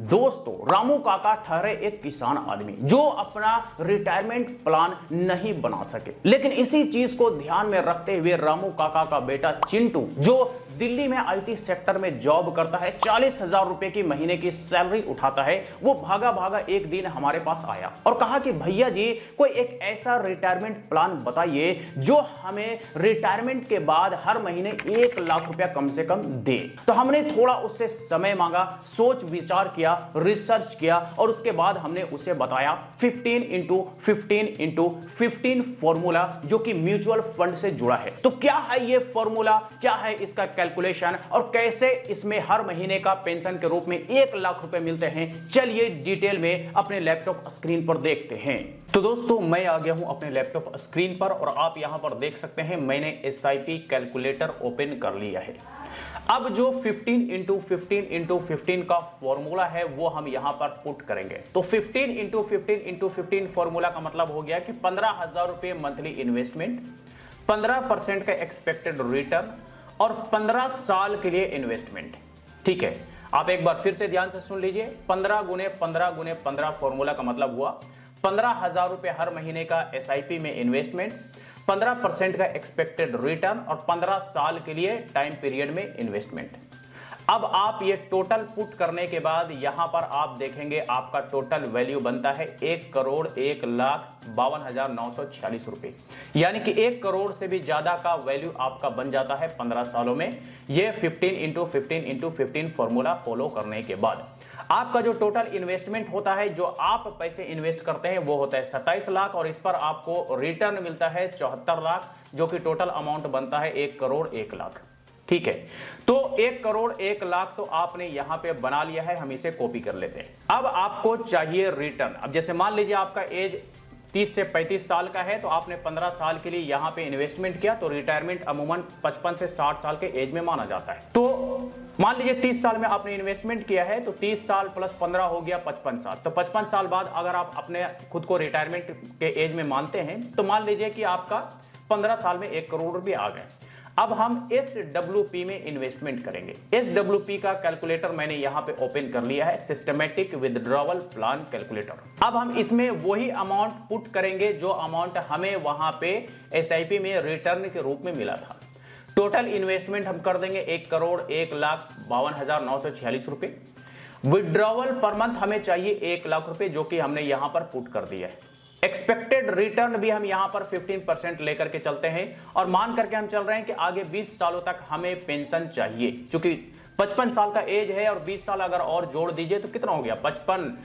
दोस्तों, रामू काका ठहरे एक किसान आदमी जो अपना रिटायरमेंट प्लान नहीं बना सके, लेकिन इसी चीज को ध्यान में रखते हुए रामू काका का बेटा चिंटू, जो दिल्ली में आईटी सेक्टर में जॉब करता है, 40,000 रुपए की महीने की सैलरी उठाता है, वो भागा भागा एक दिन हमारे पास आया और कहा कि भैया जी, कोई एक ऐसा रिटायरमेंट प्लान बताइए जो हमें रिटायरमेंट के बाद हर महीने 1 लाख रुपया कम से कम दे। तो हमने थोड़ा उससे समय मांगा, सोच विचार किया, रिसर्च किया और उसके बाद हमने उसे बताया 15x15x15 फॉर्मूला, जो कि म्यूचुअल फंड से जुड़ा है। तो क्या है ये फॉर्मूला, क्या है इसका कैलकुलेशन और कैसे इसमें हर महीने का पेंशन के रूप में 1 लाख रुपए मिलते हैं, चलिए डिटेल में अपने लैपटॉप स्क्रीन पर देखते हैं। तो दोस्तों, मैं आ गया हूं अपने लैपटॉप स्क्रीन पर और आप यहां पर देख सकते हैं मैंने एसआईपी कैलकुलेटर ओपन कर लिया है। अब जो 15x15x15 का फॉर्मूला है वो हम यहां पर पुट करेंगे। तो 15x15x15 फॉर्मूला का मतलब हो गया कि 15,000 रुपए मंथली इन्वेस्टमेंट, 15% का एक्सपेक्टेड रिटर्न और 15 साल के लिए इन्वेस्टमेंट। ठीक है, आप एक बार फिर से ध्यान से सुन लीजिए। 15 गुने 15 गुने 15 फॉर्मूला का मतलब हुआ 15,000 रुपए हर महीने का एसआईपी में इन्वेस्टमेंट, 15% का एक्सपेक्टेड रिटर्न और 15 साल के लिए टाइम पीरियड में इन्वेस्टमेंट। अब आप ये टोटल पुट करने के बाद यहां पर आप देखेंगे आपका टोटल वैल्यू बनता है 1,01,52,946 रुपए, यानी कि 1 करोड़ से भी ज्यादा का वैल्यू आपका बन जाता है 15 सालों में। ये 15x15x15 फॉर्मूला फॉलो करने के बाद आपका जो टोटल इन्वेस्टमेंट होता है, जो आप पैसे इन्वेस्ट करते हैं, वो होता है 27 लाख और इस पर आपको रिटर्न मिलता है 74 लाख, जो कि टोटल अमाउंट बनता है 1 करोड़ 1 लाख। ठीक है, तो 1 करोड़ 1 लाख तो आपने यहां पे बना लिया है, हम इसे कॉपी कर लेते हैं। अब आपको चाहिए रिटर्न। अब जैसे मान लीजिए आपका एज 30 से 35 साल का है, तो आपने 15 साल के लिए यहां पे इन्वेस्टमेंट किया, तो रिटायरमेंट अमूमन 55 से 60 साल के एज में माना जाता है। तो मान लीजिए 30 साल में आपने इन्वेस्टमेंट किया है, तो 30 साल प्लस 15 हो गया 55 साल। तो 55 साल बाद अगर आप अपने खुद को रिटायरमेंट के एज में मानते हैं, तो मान लीजिए कि आपका 15 साल में 1 करोड़ रुपए आ गए। अब हम SWP में इन्वेस्टमेंट करेंगे। SWP का कैलकुलेटर मैंने यहां पे ओपन कर लिया है, सिस्टमैटिक विथड्रॉवल प्लान कैलकुलेटर। अब हम इसमें वही अमाउंट पुट करेंगे जो अमाउंट हमें वहां पे SIP में रिटर्न के रूप में मिला था। टोटल इन्वेस्टमेंट हम कर देंगे 1,01,52,946 रुपए। विड्रॉवल पर मंथ हमें चाहिए 1 लाख रुपए, जो कि हमने यहां पर पुट कर दिया है। एक्सपेक्टेड रिटर्न भी हम यहां पर 15% लेकर के चलते हैं और मान करके हम चल रहे हैं कि आगे 20 सालों तक हमें पेंशन चाहिए। क्योंकि 55 साल का एज है और 20 साल अगर और जोड़ दीजिए तो कितना हो गया, 55,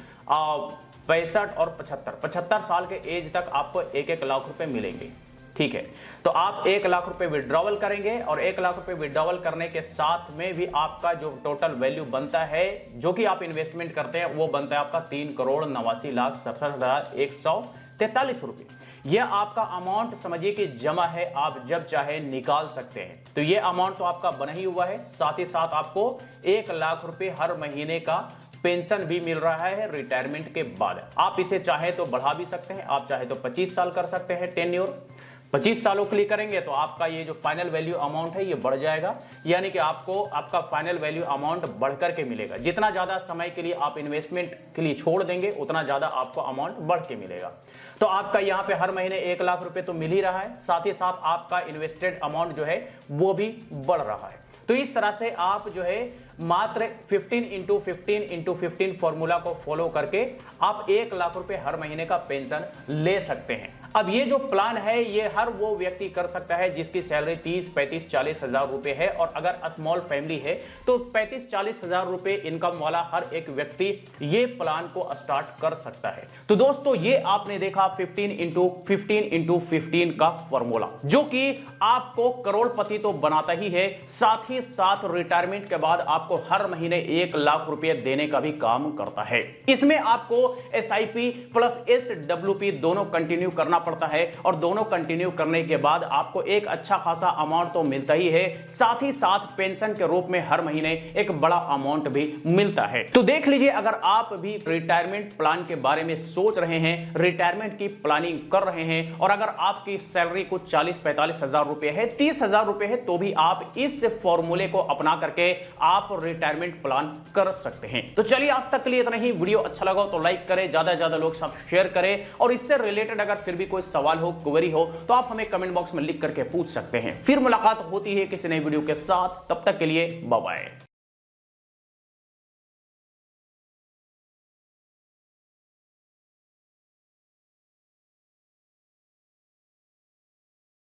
65 और 75 साल के एज तक आपको 1-1 लाख रुपए मिलेंगे। ठीक है, तो आप 1 लाख रुपए विड्रॉवल करेंगे और 1 लाख रुपए विड्रॉवल करने के साथ में भी आपका जो टोटल वैल्यू बनता है, जो कि आप इन्वेस्टमेंट करते हैं, वो बनता है आपका 3,89,67,143 रुपए। यह आपका अमाउंट समझिए कि जमा है, आप जब चाहे निकाल सकते हैं। तो यह अमाउंट तो आपका बना ही हुआ है, साथ ही साथ आपको 1 लाख रुपए हर महीने का पेंशन भी मिल रहा है रिटायरमेंट के बाद। आप इसे चाहे तो बढ़ा भी सकते हैं, आप चाहे तो 25 साल कर सकते हैं टेन्योर। 25 सालों के लिए करेंगे तो आपका ये जो फाइनल वैल्यू अमाउंट है ये बढ़ जाएगा, यानी कि आपको आपका फाइनल वैल्यू अमाउंट बढ़कर के मिलेगा। जितना ज्यादा समय के लिए आप इन्वेस्टमेंट के लिए छोड़ देंगे, उतना ज्यादा आपको अमाउंट बढ़ के मिलेगा। तो आपका यहाँ पे हर महीने 1 लाख रुपए तो मिल ही रहा है, साथ ही साथ आपका इन्वेस्टेड अमाउंट जो है वो भी बढ़ रहा है। तो इस तरह से आप जो है मात्र 15x15x15 फॉर्मूला को फॉलो करके आप 1 लाख रुपए हर महीने का पेंशन ले सकते हैं। अब ये जो प्लान है ये हर वो व्यक्ति कर सकता है जिसकी सैलरी 30, 35, 40 हजार रुपए है, और अगर स्मॉल फैमिली है तो 35-40 हजार रुपए इनकम वाला हर एक व्यक्ति ये प्लान को स्टार्ट कर सकता है। तो दोस्तों, ये आपने देखा 15x15x15 का फॉर्मूला, जो कि आपको करोड़पति तो बनाता ही है, साथ ही साथ रिटायरमेंट के बाद आपको हर महीने 1 लाख रुपए देने का भी काम करता है। इसमें आपको SIP प्लस SWP दोनों कंटिन्यू करना पड़ता है और दोनों कंटिन्यू करने के बाद आपको एक अच्छा खासा अमाउंट तो मिलता ही है, साथ ही साथ पेंशन के रूप में हर महीने एक बड़ा अमाउंट भी मिलता है। तो देख लीजिए, अगर आप भी रिटायरमेंट प्लान के बारे में सोच रहे हैं, रिटायरमेंट की प्लानिंग कर रहे हैं और अगर आपकी सैलरी कुछ 40-45 हजार रुपए है, 30 हजार रुपए है, तो भी आप इस फॉर्मूले को अपना करके आप रिटायरमेंट प्लान कर सकते हैं। तो चलिए आज तक के लिए इतना ही। वीडियो अच्छा लगा तो लाइक करें, ज्यादा से ज्यादा लोग सब शेयर करें, और इससे रिलेटेड अगर फिर भी कोई सवाल हो, क्वेरी हो, तो आप हमें कमेंट बॉक्स में लिख करके पूछ सकते हैं। फिर मुलाकात होती है किसी नई वीडियो के साथ, तब तक के लिए बाय बाय।